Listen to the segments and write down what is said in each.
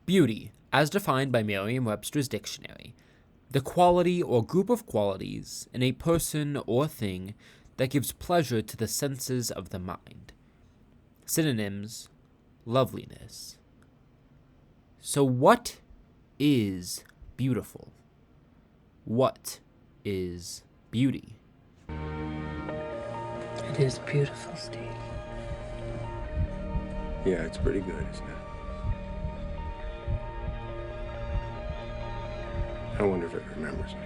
Beauty, as defined by Merriam-Webster's dictionary, the quality or group of qualities in a person or thing that gives pleasure to the senses of the mind. Synonyms: loveliness. So what is beautiful? What is beauty? It is beautiful, Steve. Yeah, it's pretty good, isn't it? I wonder if it remembers me.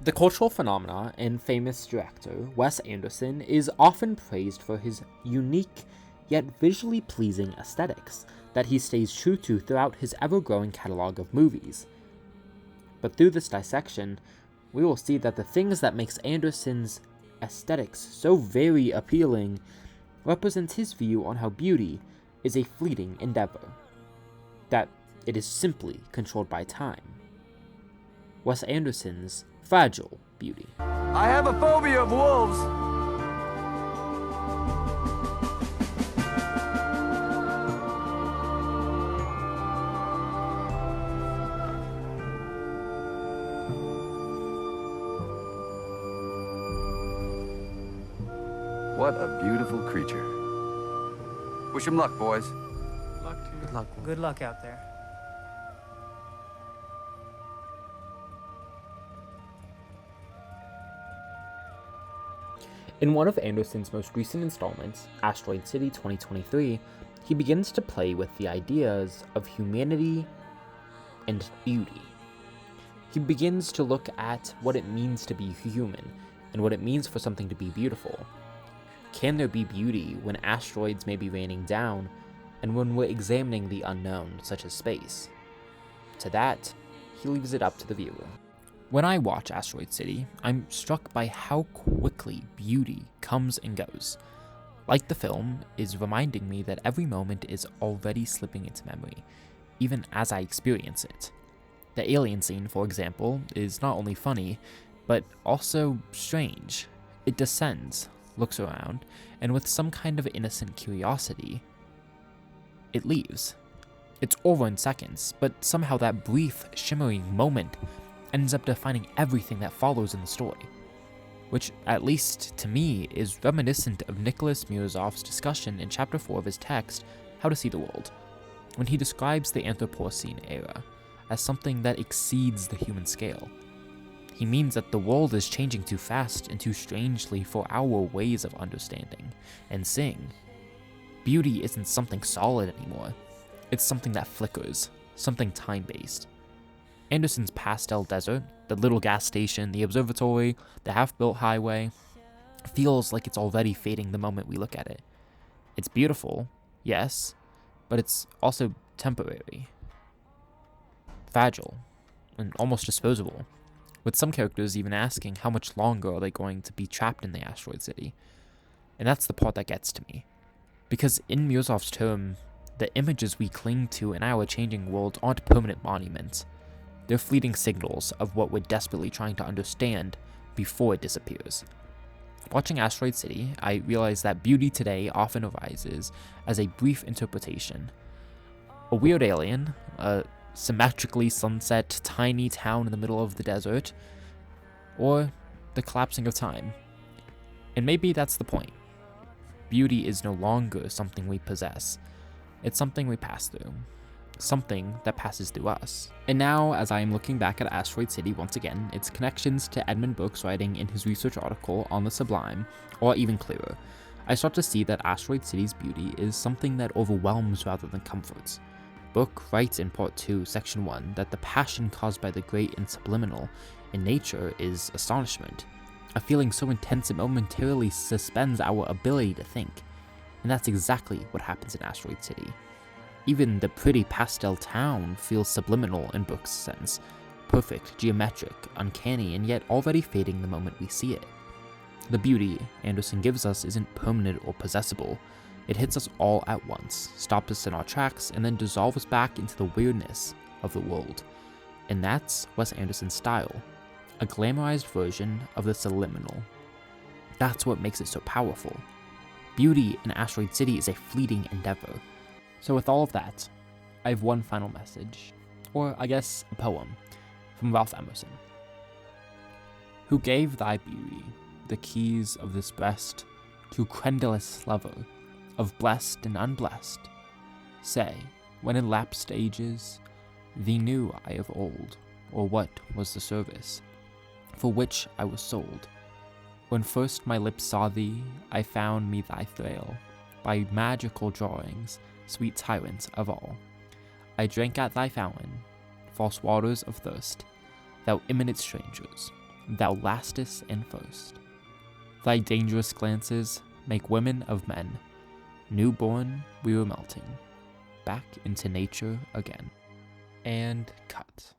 The cultural phenomena and famous director Wes Anderson is often praised for his unique yet visually pleasing aesthetics that he stays true to throughout his ever-growing catalog of movies. But through this dissection, we will see that the things that makes Anderson's aesthetics so very appealing represent his view on how beauty is a fleeting endeavor, that it is simply controlled by time. Wes Anderson's fragile beauty. I have a phobia of wolves. What a beautiful creature. Wish him luck, boys. Good luck out there. In one of Anderson's most recent installments, Asteroid City 2023, he begins to play with the ideas of humanity and beauty. He begins to look at what it means to be human and what it means for something to be beautiful. Can there be beauty when asteroids may be raining down and when we're examining the unknown, such as space? To that, he leaves it up to the viewer. When I watch Asteroid City, I'm struck by how quickly beauty comes and goes. Like the film is reminding me that every moment is already slipping into memory, even as I experience it. The alien scene, for example, is not only funny, but also strange. It descends, looks around, and with some kind of innocent curiosity, it leaves. It's over in seconds, but somehow that brief, shimmering moment ends up defining everything that follows in the story, which, at least to me, is reminiscent of Nicholas Mirosov's discussion in Chapter 4 of his text, How to See the World, when he describes the Anthropocene era as something that exceeds the human scale. He means that the world is changing too fast and too strangely for our ways of understanding and seeing. Beauty isn't something solid anymore. It's something that flickers, something time-based. Anderson's pastel desert, the little gas station, the observatory, the half-built highway, feels like it's already fading the moment we look at it. It's beautiful, yes, but it's also temporary, fragile, and almost disposable, with some characters even asking how much longer are they going to be trapped in the asteroid city. And that's the part that gets to me. Because in Mirosov's term, the images we cling to in our changing world aren't permanent monuments. They're fleeting signals of what we're desperately trying to understand before it disappears. Watching Asteroid City, I realized that beauty today often arises as a brief interpretation. A weird alien, a symmetrically sunset tiny town in the middle of the desert, or the collapsing of time. And maybe that's the point. Beauty is no longer something we possess. It's something we pass through. Something that passes through us. And now, as I am looking back at Asteroid City once again, its connections to Edmund Burke's writing in his research article on the sublime, or even clearer, I start to see that Asteroid City's beauty is something that overwhelms rather than comforts. Burke writes in Part 2, Section 1, that the passion caused by the great and subliminal in nature is astonishment, a feeling so intense it momentarily suspends our ability to think. And that's exactly what happens in Asteroid City. Even the pretty pastel town feels subliminal in Burke's sense, perfect, geometric, uncanny, and yet already fading the moment we see it. The beauty Anderson gives us isn't permanent or possessible, It hits us all at once, stops us in our tracks, and then dissolves us back into the weirdness of the world. And that's Wes Anderson's style, a glamorized version of the subliminal. That's what makes it so powerful. Beauty in Asteroid City is a fleeting endeavor. So with all of that, I have one final message, or I guess a poem, from Ralph Emerson. Who gave thy beauty the keys of this breast to credulous lover of blessed and unblessed? Say, when in lapsed ages, thee knew I of old, or what was the service for which I was sold? When first my lips saw thee, I found me thy thrall, by magical drawings, sweet tyrant of all. I drank at thy fountain, false waters of thirst, thou imminent strangers, thou lastest and first. Thy dangerous glances make women of men. Newborn, we were melting, back into nature again. And cut.